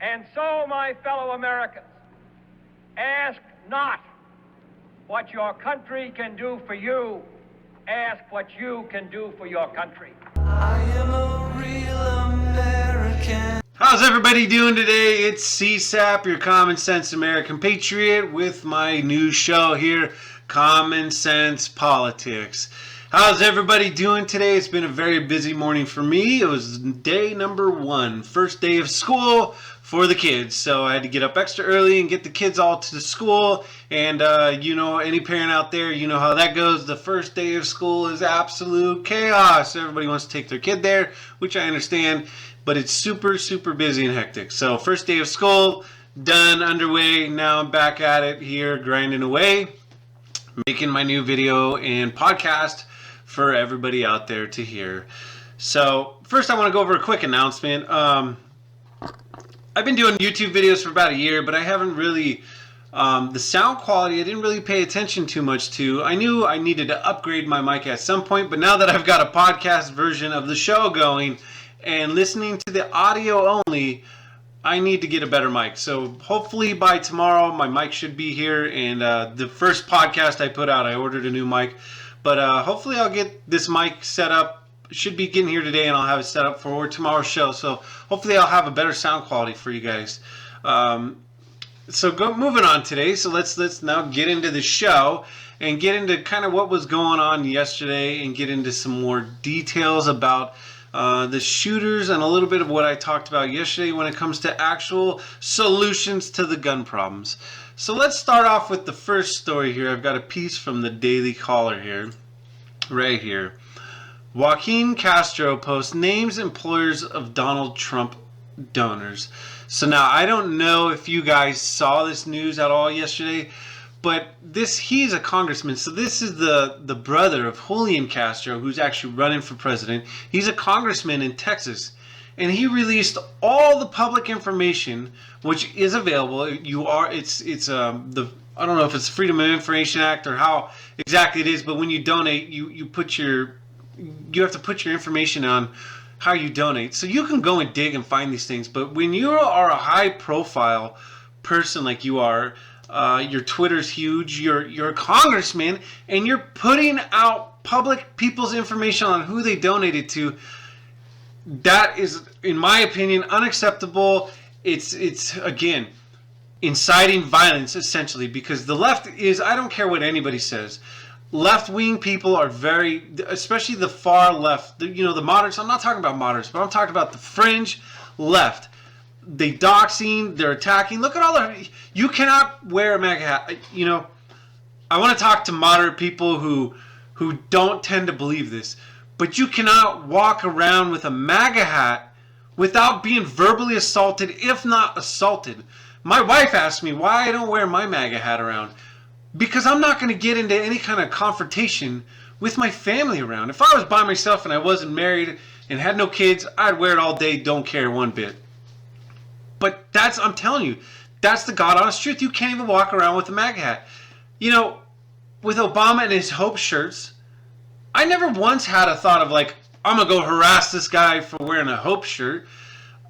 And so, my fellow Americans, ask not what your country can do for you. Ask what you can do for your country. I am a real American. How's everybody doing today? It's CSAP, your Common Sense American Patriot, with my new show here, Common Sense Politics. How's everybody doing today? It's been a very busy morning for me. It was day number 1, first day of school for the kids. So I had to get up extra early and get the kids all to the school. And you know, any parent out there, you know how that goes. The first day of school is absolute chaos. Everybody wants to take their kid there, which I understand, but it's super, super busy and hectic. So first day of school, done, underway. Now I'm back at it here, grinding away, making my new video and podcast for everybody out there to hear. So first I want to go over a quick announcement. I've been doing YouTube videos for about a year, but I haven't really, the sound quality I didn't really pay attention too much to. I knew I needed to upgrade my mic at some point, but now that I've got a podcast version of the show going and listening to the audio only, I need to get a better mic. So hopefully by tomorrow my mic should be here, and the first podcast I put out, I ordered a new mic. But hopefully I'll get this mic set up. Should be getting here today, and I'll have it set up for tomorrow's show. So hopefully I'll have a better sound quality for you guys. Moving on today. So let's now get into the show and get into kind of what was going on yesterday, and get into some more details about the shooters and a little bit of what I talked about yesterday when it comes to actual solutions to the gun problems. So let's start off with the first story here. I've got a piece from the Daily Caller here, right here. Joaquin Castro posts names employers of Donald Trump donors. So now I don't know if you guys saw this news at all yesterday, but he's a congressman. So this is the brother of Julian Castro, who's actually running for president. He's a congressman in Texas. And he released all the public information which is available. I don't know if it's Freedom of Information Act or how exactly it is, but when you donate, you have to put your information on how you donate. So you can go and dig and find these things, but when you are a high profile person like you are, your Twitter's huge, you're a congressman, and you're putting out public people's information on who they donated to. That is, in my opinion, unacceptable. It's again, inciting violence, essentially, because the left is, I don't care what anybody says, left-wing people are very, especially the far left, the moderates. I'm not talking about moderates, but I'm talking about the fringe left. They doxing, they're attacking. Look at all you cannot wear a MAGA hat. I want to talk to moderate people who don't tend to believe this. But you cannot walk around with a MAGA hat without being verbally assaulted, if not assaulted. My wife asked me why I don't wear my MAGA hat around. Because I'm not going to get into any kind of confrontation with my family around. If I was by myself and I wasn't married and had no kids, I'd wear it all day, don't care one bit. But I'm telling you, that's the God honest truth. You can't even walk around with a MAGA hat. With Obama and his Hope shirts, I never once had a thought of like, I'm going to go harass this guy for wearing a Hope shirt.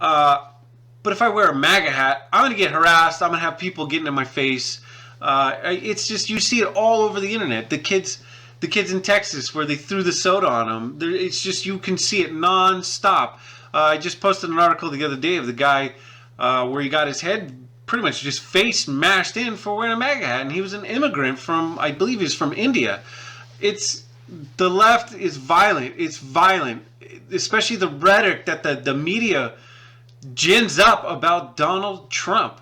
But if I wear a MAGA hat, I'm going to get harassed. I'm going to have people getting in my face. It's just, you see it all over the internet. The kids in Texas where they threw the soda on them. It's just, you can see it non-stop. I just posted an article the other day of the guy where he got his head pretty much just face mashed in for wearing a MAGA hat. And he was an immigrant from, I believe he's from India. The left is violent. It's violent, especially the rhetoric that the media gins up about Donald Trump,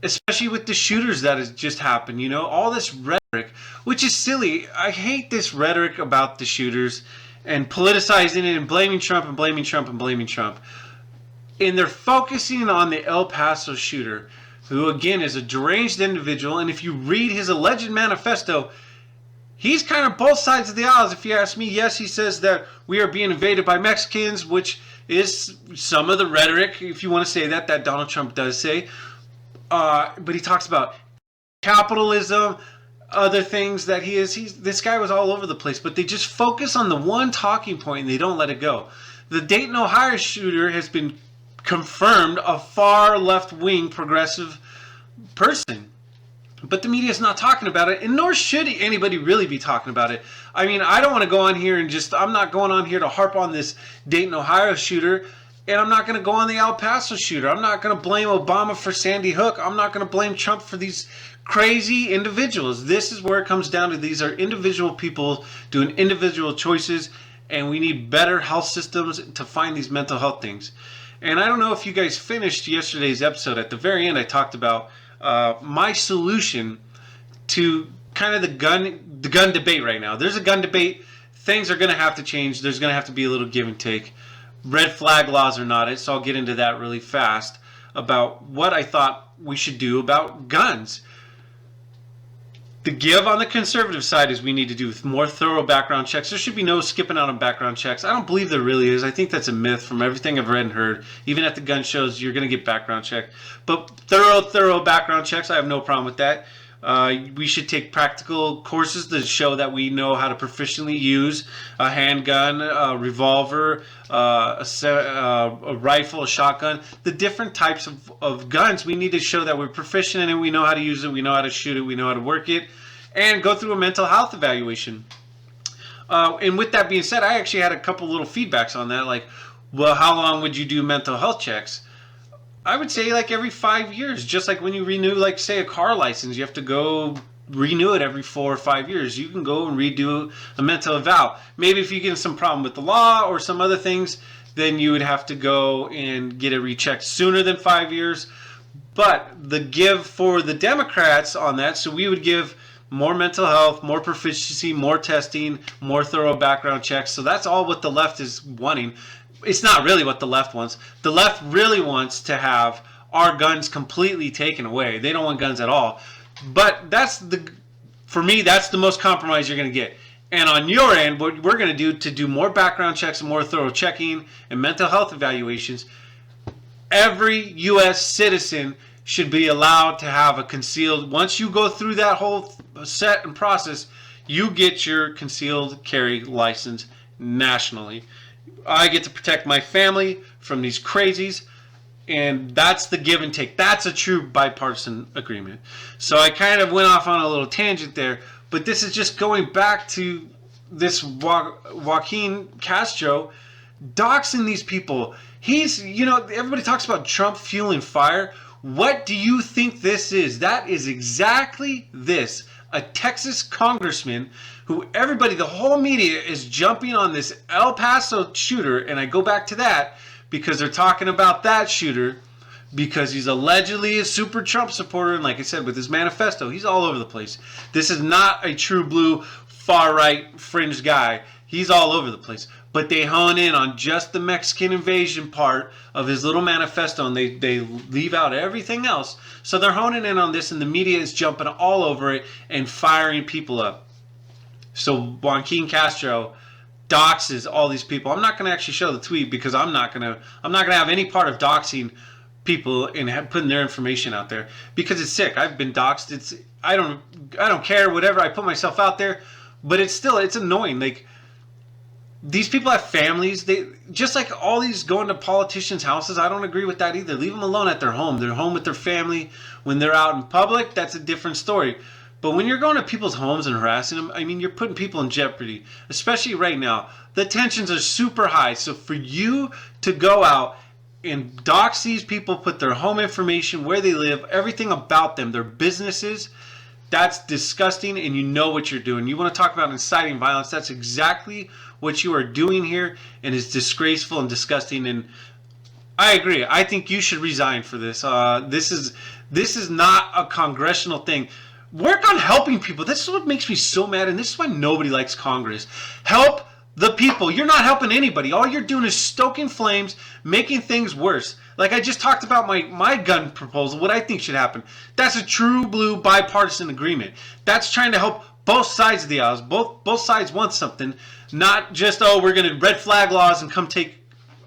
especially with the shooters that has just happened. All this rhetoric, which is silly. I hate this rhetoric about the shooters and politicizing it and blaming Trump and blaming Trump and blaming Trump. And they're focusing on the El Paso shooter, who again is a deranged individual. And if you read his alleged manifesto, he's kind of both sides of the aisles, if you ask me. Yes, he says that we are being invaded by Mexicans, which is some of the rhetoric, if you want to say that Donald Trump does say. But he talks about capitalism, other things that this guy was all over the place, but they just focus on the one talking point and they don't let it go. The Dayton, Ohio shooter has been confirmed a far left-wing progressive person. But the media is not talking about it, and nor should anybody really be talking about it. I mean, I don't want to go on here and I'm not going on here to harp on this Dayton, Ohio shooter, and I'm not going to go on the El Paso shooter. I'm not going to blame Obama for Sandy Hook. I'm not going to blame Trump for these crazy individuals. This is where it comes down to. These are individual people doing individual choices, and we need better health systems to find these mental health things. And I don't know if you guys finished yesterday's episode. At the very end, I talked about my solution to kind of the gun debate right now. There's a gun debate. Things are going to have to change. There's going to have to be a little give and take. Red flag laws are not it, so I'll get into that really fast about what I thought we should do about guns. The give on the conservative side is we need to do more thorough background checks. There should be no skipping out on background checks. I don't believe there really is. I think that's a myth from everything I've read and heard. Even at the gun shows, you're going to get background checked. But thorough background checks, I have no problem with that. We should take practical courses to show that we know how to proficiently use a handgun, a revolver, a rifle, a shotgun. The different types of guns, we need to show that we're proficient in it, we know how to use it, we know how to shoot it, we know how to work it, and go through a mental health evaluation. And with that being said, I actually had a couple little feedbacks on that, like, well, how long would you do mental health checks? I would say like every 5 years, just like when you renew, like say a car license, you have to go renew it every 4 or 5 years. You can go and redo a mental eval. Maybe if you get some problem with the law or some other things, then you would have to go and get it rechecked sooner than 5 years. But the give for the Democrats on that, so we would give more mental health, more proficiency, more testing, more thorough background checks. So that's all what the left is wanting. It's not really what the left wants. The left really wants to have our guns completely taken away. They don't want guns at all. But for me, that's the most compromise you're going to get. And on your end, what we're going to do to do more background checks and more thorough checking and mental health evaluations, every U.S. citizen should be allowed to have a concealed, once you go through that whole set and process, you get your concealed carry license nationally. I get to protect my family from these crazies, and that's the give and take. That's a true bipartisan agreement. So I kind of went off on a little tangent there, but this is just going back to this Joaquin Castro doxing these people. Everybody talks about Trump fueling fire. What do you think this is? That is exactly this. A Texas congressman who the whole media is jumping on this El Paso shooter, and I go back to that because they're talking about that shooter because he's allegedly a super Trump supporter, and like I said, with his manifesto, he's all over the place. This is not a true blue far-right fringe guy. He's all over the place. But they hone in on just the Mexican invasion part of his little manifesto, and they leave out everything else. So they're honing in on this, and the media is jumping all over it and firing people up. So Joaquin Castro doxes all these people. I'm not going to actually show the tweet because I'm not going to have any part of doxing people and putting their information out there because it's sick. I've been doxed. I don't care, whatever. I put myself out there, but it's annoying. Like, these people have families. They just like all these going to politicians' houses. I don't agree with that either. Leave them alone at their home. They're home with their family. When they're out in public, that's a different story. But when you're going to people's homes and harassing them, I mean, you're putting people in jeopardy, especially right now. The tensions are super high. So for you to go out and dox these people, put their home information, where they live, everything about them, their businesses, that's disgusting, and you know what you're doing. You want to talk about inciting violence, that's exactly what you are doing here, and it's disgraceful and disgusting, and I agree. I think you should resign for this. This is not a congressional thing. Work on helping people. This is what makes me so mad, and this is why nobody likes Congress. Help the people. You're not helping anybody. All you're doing is stoking flames, making things worse. Like I just talked about my gun proposal, what I think should happen. That's a true blue bipartisan agreement. That's trying to help both sides of the aisles. Both sides want something, not just, oh, we're going to red flag laws and come take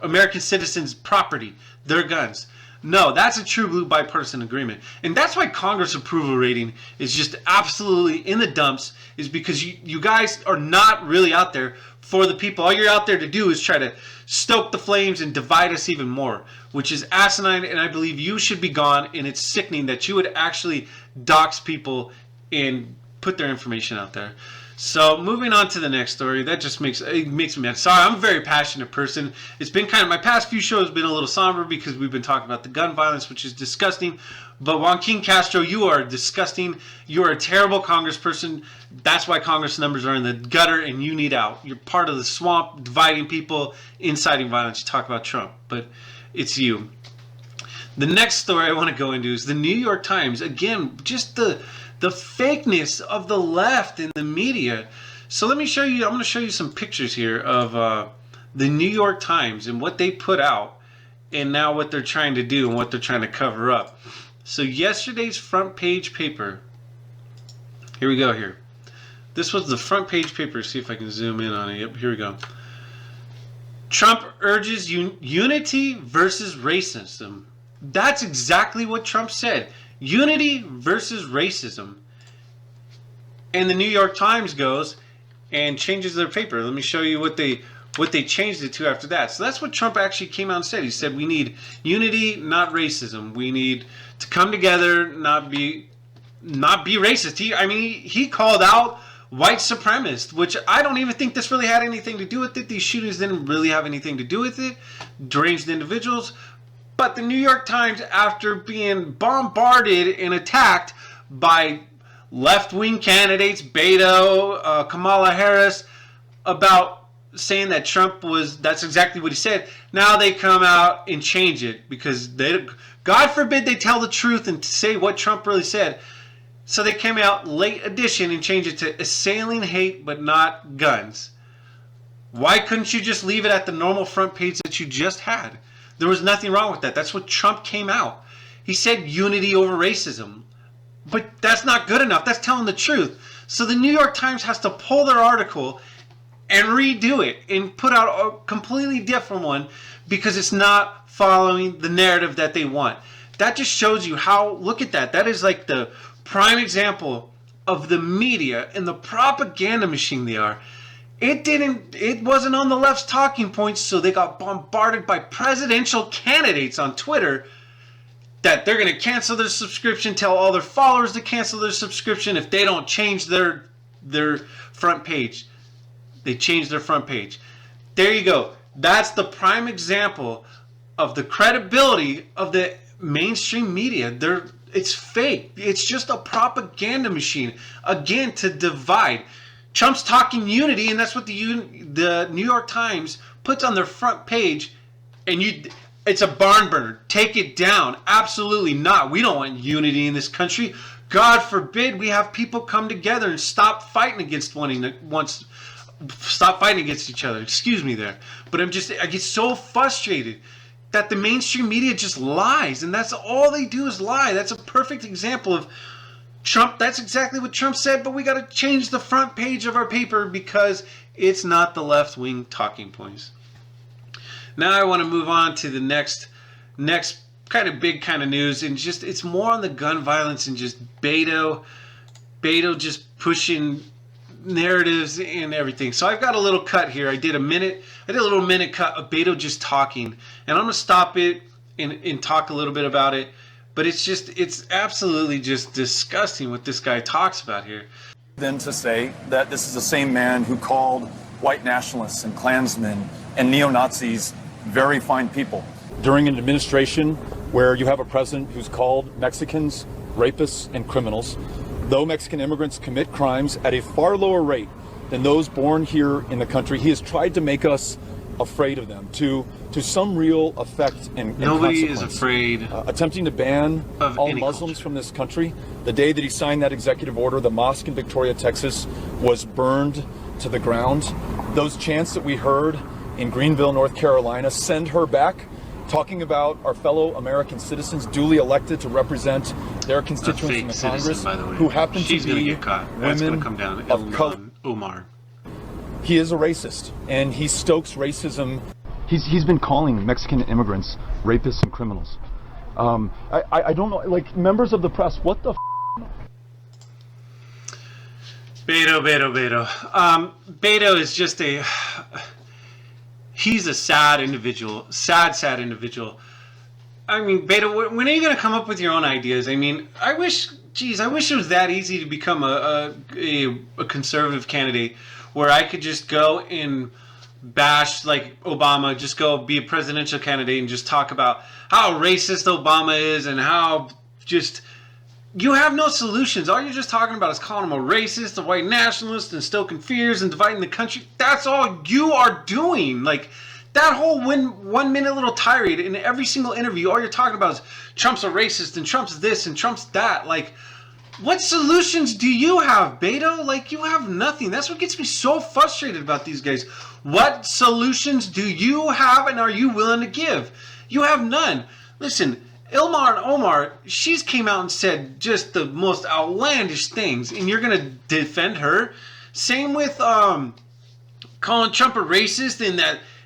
American citizens' property, their guns. No, that's a true blue bipartisan agreement. And that's why Congress approval rating is just absolutely in the dumps, is because you guys are not really out there for the people. All you're out there to do is try to stoke the flames and divide us even more, which is asinine, and I believe you should be gone, and it's sickening that you would actually dox people and put their information out there. So moving on to the next story, that just makes me mad. Sorry, I'm a very passionate person. It's been kind of, my past few shows have been a little somber because we've been talking about the gun violence, which is disgusting. But Joaquin Castro, you are disgusting. You are a terrible congressperson. That's why Congress numbers are in the gutter and you need out. You're part of the swamp, dividing people, inciting violence. You talk about Trump, but it's you. The next story I want to go into is the New York Times. Again, just the fakeness of the left in the media. So let me show you, I'm going to show you some pictures here of the New York Times and what they put out and now what they're trying to do and what they're trying to cover up. So yesterday's front page paper, here we go here. This was the front page paper. See if I can zoom in on it. Yep, here we go. Trump urges unity versus racism. That's exactly what Trump said. Unity versus racism. And the New York Times goes and changes their paper. Let me show you what they changed it to after that. So that's what Trump actually came out and said. He said we need unity, not racism. We need to come together, not be racist. He called out white supremacists, which I don't even think this really had anything to do with it. These shootings didn't really have anything to do with it. Deranged individuals. But the New York Times, after being bombarded and attacked by left-wing candidates, Beto, Kamala Harris, about saying that Trump that's exactly what he said, now they come out and change it because God forbid they tell the truth and say what Trump really said. So they came out late edition and changed it to assailing hate but not guns. Why couldn't you just leave it at the normal front page that you just had? There was nothing wrong with that. That's what Trump came out. He said unity over racism. But that's not good enough. That's telling the truth. So the New York Times has to pull their article and redo it and put out a completely different one because it's not following the narrative that they want. That just shows you how, look at that. That is like the prime example of the media and the propaganda machine they are. It wasn't on the left's talking points, so they got bombarded by presidential candidates on Twitter that they're going to cancel their subscription, tell all their followers to cancel their subscription if they don't change their front page. They changed their front page. There you go. That's the prime example of the credibility of the mainstream media. It's fake. It's just a propaganda machine, again, to divide. Trump's talking unity, and that's what the New York Times puts on their front page, and it's a barn burner. Take it down. Absolutely not. We don't want unity in this country. God forbid we have people come together and stop fighting against stop fighting against each other. Excuse me there. But I get so frustrated that the mainstream media just lies, and that's all they do is lie. That's a perfect example of Trump. That's exactly what Trump said, but we got to change the front page of our paper because it's not the left-wing talking points. Now I want to move on to the next kind of big kind of news, and just it's more on the gun violence and just Beto just pushing narratives and everything. So I've got a little cut here. I did a little minute cut of Beto just talking, and I'm going to stop it and talk a little bit about it. But it's absolutely just disgusting what this guy talks about here. Then to say that this is the same man who called white nationalists and Klansmen and neo-Nazis very fine people. During an administration where you have a president who's called Mexicans rapists and criminals, though Mexican immigrants commit crimes at a far lower rate than those born here in the country, he has tried to make us afraid of them to some real effect and nobody consequence. Is afraid attempting to ban all Muslims culture from this country. The day that he signed that executive order, the mosque in Victoria, Texas was burned to the ground. Those chants that we heard in Greenville, North Carolina, send her back, talking about our fellow American citizens duly elected to represent their constituents in the Congress, who happen to be women of color. Omar. He is a racist, and he stokes racism. He's been calling Mexican immigrants rapists and criminals. I don't know, like, members of the press, what the Beto. Beto is just he's a sad individual. Sad individual. I mean, Beto, when are you going to come up with your own ideas? I mean, I wish it was that easy to become a conservative candidate where I could just go and bash, like Obama, just go be a presidential candidate and just talk about how racist Obama is and how just... You have no solutions. All you're just talking about is calling him a racist, a white nationalist, and stoking fears and dividing the country. That's all you are doing. Like, that whole 1 minute little tirade in every single interview, all you're talking about is Trump's a racist and Trump's this and Trump's that. Like, what solutions do you have, Beto? Like, you have nothing. That's what gets me so frustrated about these guys. What solutions do you have and are you willing to give? You have none. Listen, Ilmar and Omar, she's came out and said just the most outlandish things, and you're going to defend her? Same with calling Trump a racist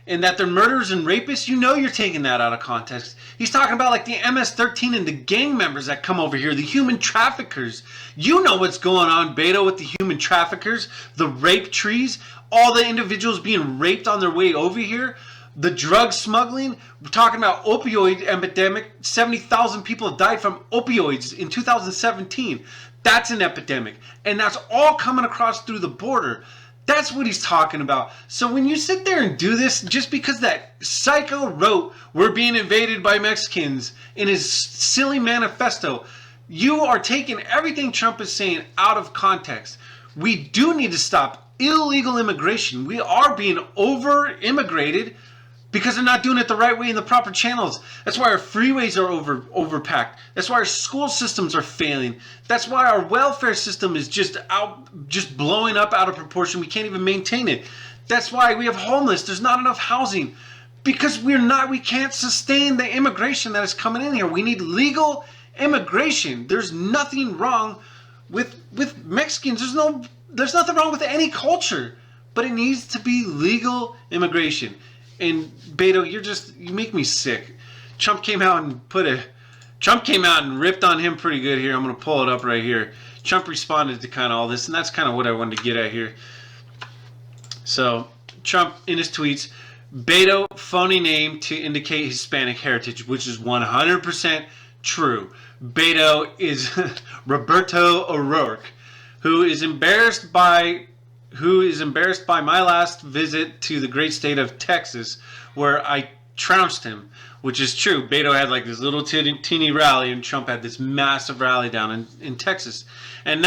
and that they're murderers and rapists. You know you're taking that out of context. He's talking about like the MS-13 and the gang members that come over here, the human traffickers. You know what's going on, Beto, with the human traffickers, the rape trees, all the individuals being raped on their way over here. The drug smuggling, we're talking about opioid epidemic. 70,000 people have died from opioids in 2017. That's an epidemic. And that's all coming across through the border. That's what he's talking about. So when you sit there and do this, just because that psycho wrote, "We're being invaded by Mexicans" in his silly manifesto, you are taking everything Trump is saying out of context. We do need to stop illegal immigration. We are being over-immigrated because they're not doing it the right way in the proper channels. That's why our freeways are overpacked. That's why our school systems are failing. That's why our welfare system is just blowing up out of proportion. We can't even maintain it. That's why we have homeless. There's not enough housing because we can't sustain the immigration that is coming in here. We need legal immigration. There's nothing wrong with Mexicans. There's nothing wrong with any culture, but it needs to be legal immigration. And Beto, you make me sick. Trump came out and ripped on him pretty good here. I'm going to pull it up right here. Trump responded to kind of all this, and that's kind of what I wanted to get at here. So, Trump, in his tweets, Beto, phony name to indicate Hispanic heritage, which is 100% true. Beto is Roberto O'Rourke, who is embarrassed by my last visit to the great state of Texas, where I trounced him, which is true. Beto had like this little teeny rally, and Trump had this massive rally down in Texas. And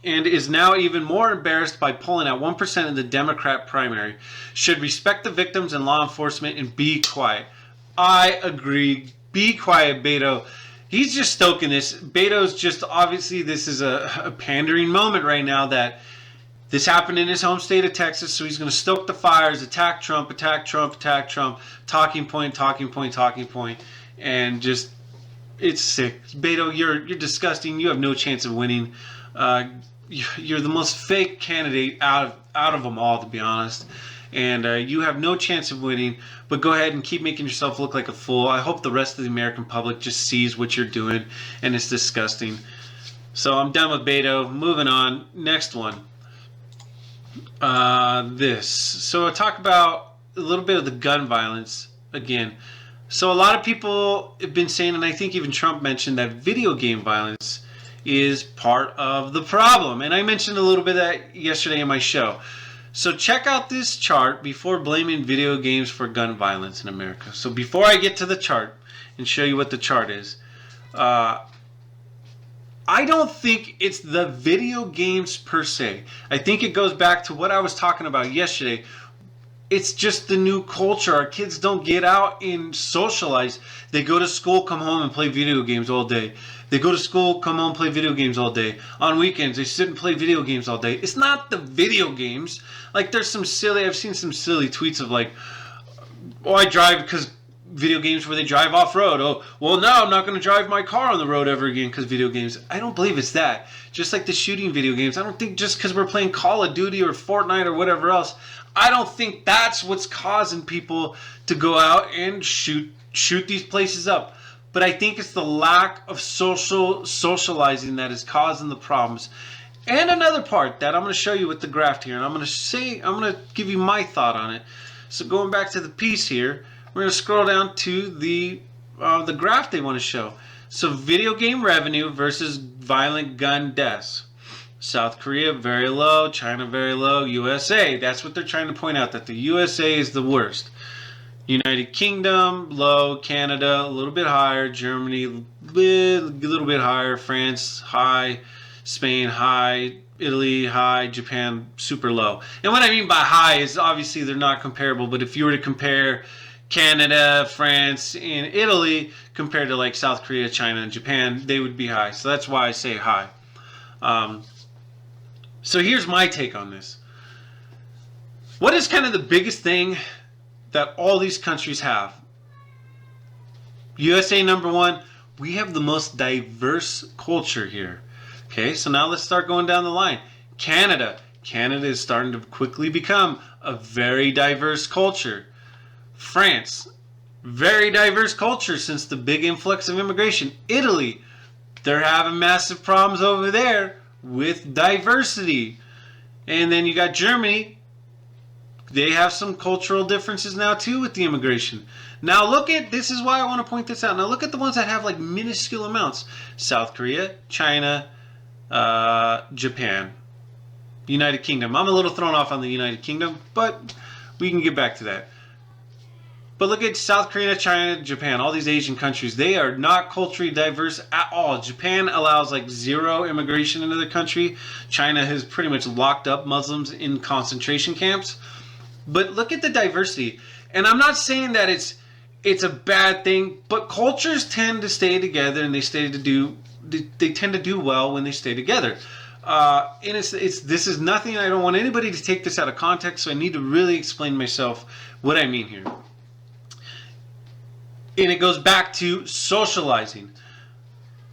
is now even more embarrassed by polling at 1% in the Democrat primary. Should respect the victims and law enforcement and be quiet. I agree. Be quiet, Beto. He's just stoking this. Beto's just, obviously, this is a pandering moment right now that this happened in his home state of Texas, so he's going to stoke the fires, attack Trump, talking point, and just, it's sick. Beto, you're disgusting. You have no chance of winning. You're the most fake candidate out of them all, to be honest. And you have no chance of winning, but go ahead and keep making yourself look like a fool. I hope the rest of the American public just sees what you're doing, and it's disgusting. So I'm done with Beto. Moving on. Next one. This. So I'll talk about a little bit of the gun violence again. So a lot of people have been saying, and I think even Trump mentioned, that video game violence is part of the problem. And I mentioned a little bit of that yesterday in my show. So check out this chart before blaming video games for gun violence in America. So before I get to the chart and show you what the chart is, I don't think it's the video games per se. I think it goes back to what I was talking about yesterday. It's just the new culture. Our kids don't get out and socialize. They go to school, come home, and play video games all day. They go to school, come home, play video games all day. On weekends, they sit and play video games all day. It's not the video games. Like, I've seen some silly tweets of like, oh, I drive because video games where they drive off-road. Oh, well, now I'm not going to drive my car on the road ever again because video games. I don't believe it's that. Just like the shooting video games. I don't think just because we're playing Call of Duty or Fortnite or whatever else, I don't think that's what's causing people to go out and shoot these places up. but I think it's the lack of socializing that is causing the problems. And another part that I'm going to show you with the graph here, and I'm going to give you my thought on it. So going back to the piece here, we're going to scroll down to the graph they want to show. So video game revenue versus violent gun deaths. South Korea very low, China very low, USA. That's what they're trying to point out, that the USA is the worst. United Kingdom low, Canada a little bit higher, Germany a little bit higher, France high, Spain high, Italy high, Japan super low. And what I mean by high is obviously they're not comparable, but if you were to compare Canada, France, and Italy compared to like South Korea, China, and Japan, they would be high. So that's why I say high. So here's my take on this. What is kind of the biggest thing that all these countries have? USA number one, we have the most diverse culture here. Okay, so now let's start going down the line. Canada is starting to quickly become a very diverse culture. France, very diverse culture since the big influx of immigration. Italy, they're having massive problems over there with diversity. And then you got Germany. They have some cultural differences now too with the immigration. Now look at, this is why I want to point this out. Now look at the ones that have like minuscule amounts. South Korea, China, Japan, United Kingdom. I'm a little thrown off on the United Kingdom, but we can get back to that. But look at South Korea, China, Japan, all these Asian countries. They are not culturally diverse at all. Japan allows like zero immigration into the country. China has pretty much locked up Muslims in concentration camps. But look at the diversity. And I'm not saying that it's a bad thing, but cultures tend to stay together, and they tend to do well when they stay together. And this is nothing. I don't want anybody to take this out of context, so I need to really explain myself what I mean here. And it goes back to socializing.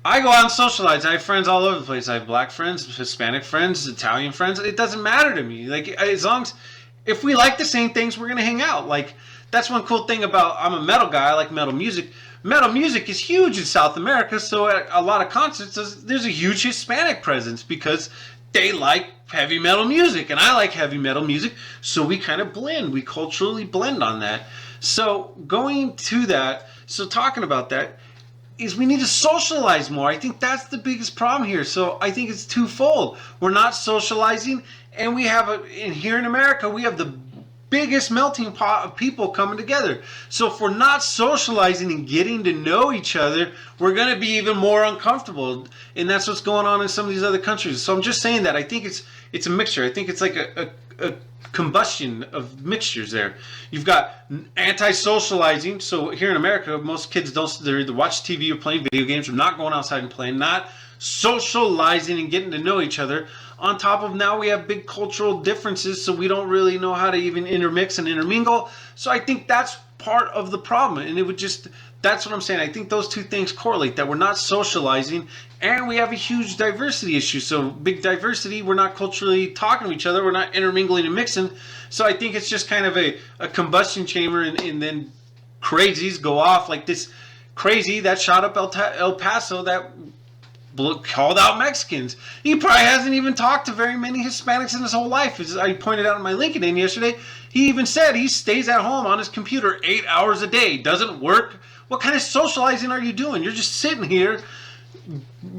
I go out and socialize. I have friends all over the place. I have black friends, Hispanic friends, Italian friends. It doesn't matter to me. Like, as long as, if we like the same things, we're gonna hang out. Like, that's one cool thing about, I'm a metal guy. I like metal music. Metal music is huge in South America, so at a lot of concerts, there's a huge Hispanic presence because they like heavy metal music, and I like heavy metal music, so we kind of blend. We culturally blend on that. So going to that, so talking about that, is we need to socialize more. I think that's the biggest problem here. So I think it's twofold. We're not socializing, and we have and here in America, we have the biggest melting pot of people coming together. So if we're not socializing and getting to know each other, we're going to be even more uncomfortable. And that's what's going on in some of these other countries. So I'm just saying that I think it's a mixture. I think it's like a combustion of mixtures there. You've got anti-socializing. So here in America, most kids they're either watch TV or playing video games or not going outside and playing, not socializing and getting to know each other. On top of now we have big cultural differences, so we don't really know how to even intermix and intermingle. So I think that's part of the problem, and that's what I'm saying. I think those two things correlate, that we're not socializing and we have a huge diversity issue. So big diversity, we're not culturally talking to each other, we're not intermingling and mixing. So I think it's just kind of a combustion chamber, and then crazies go off like this crazy that shot up El Paso that called out Mexicans. He probably hasn't even talked to very many Hispanics in his whole life. As I pointed out on my LinkedIn yesterday, he even said he stays at home on his computer 8 hours a day, doesn't work. What kind of socializing are you doing? You're just sitting here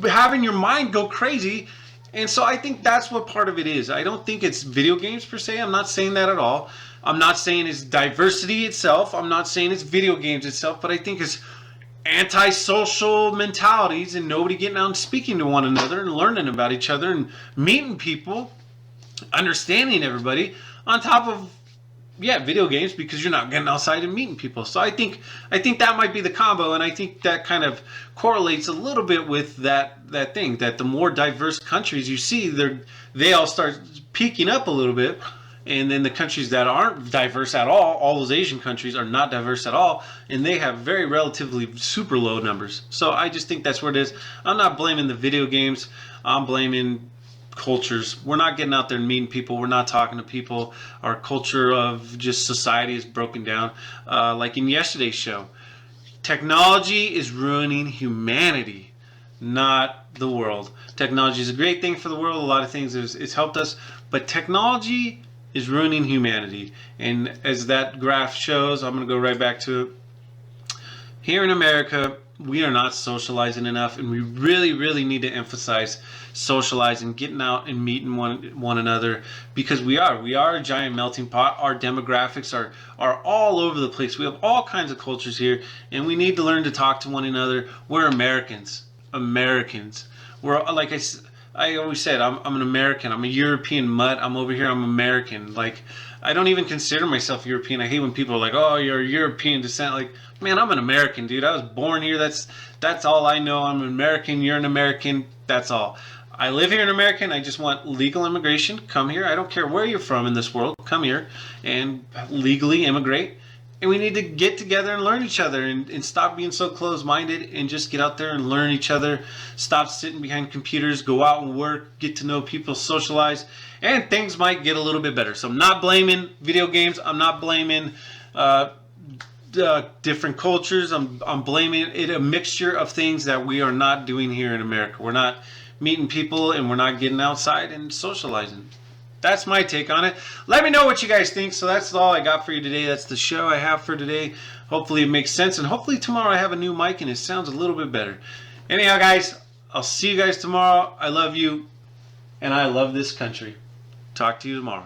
having your mind go crazy. And so I think that's what part of it is. I don't think it's video games per se. I'm not saying that at all. I'm not saying it's diversity itself. I'm not saying it's video games itself, but I think it's antisocial mentalities and nobody getting out and speaking to one another and learning about each other and meeting people, understanding everybody, on top of video games, because you're not getting outside and meeting people. So I think that might be the combo, and I think that kind of correlates a little bit with that thing, that the more diverse countries you see, they all start peaking up a little bit. And then the countries that aren't diverse at all those Asian countries are not diverse at all, and they have very relatively super low numbers. So I just think that's where it is. I'm not blaming the video games. I'm blaming cultures. We're not getting out there and meeting people. We're not talking to people. Our culture of just society is broken down. Like in yesterday's show, Technology is ruining humanity, not the world. Technology is a great thing for the world. A lot of things it's helped us, but technology is ruining humanity. And as that graph shows, I'm going to go right back to it. Here in America, we are not socializing enough, and we really need to emphasize socializing, getting out and meeting one another, because we are a giant melting pot. Our demographics are all over the place. We have all kinds of cultures here, and we need to learn to talk to one another. We're Americans. We're, like I always said, I'm an American. I'm a European mutt. I'm over here. I'm American. Like, I don't even consider myself European. I hate when people are like, "Oh, you're European descent." Like, man, I'm an American, dude. I was born here. That's all I know. I'm an American. You're an American. That's all. I live here in America, and I just want legal immigration. Come here. I don't care where you're from in this world. Come here and legally immigrate. And we need to get together and learn each other, and stop being so closed-minded, and just get out there and learn each other. Stop sitting behind computers. Go out and work. Get to know people. Socialize. And things might get a little bit better. So I'm not blaming video games. I'm not blaming different cultures. I'm blaming it a mixture of things that we are not doing here in America. We're not meeting people, and we're not getting outside and socializing. That's my take on it. Let me know what you guys think. So that's all I got for you today. That's the show I have for today. Hopefully it makes sense, and hopefully tomorrow I have a new mic and it sounds a little bit better. Anyhow, guys, I'll see you guys tomorrow. I love you, and I love this country. Talk to you tomorrow.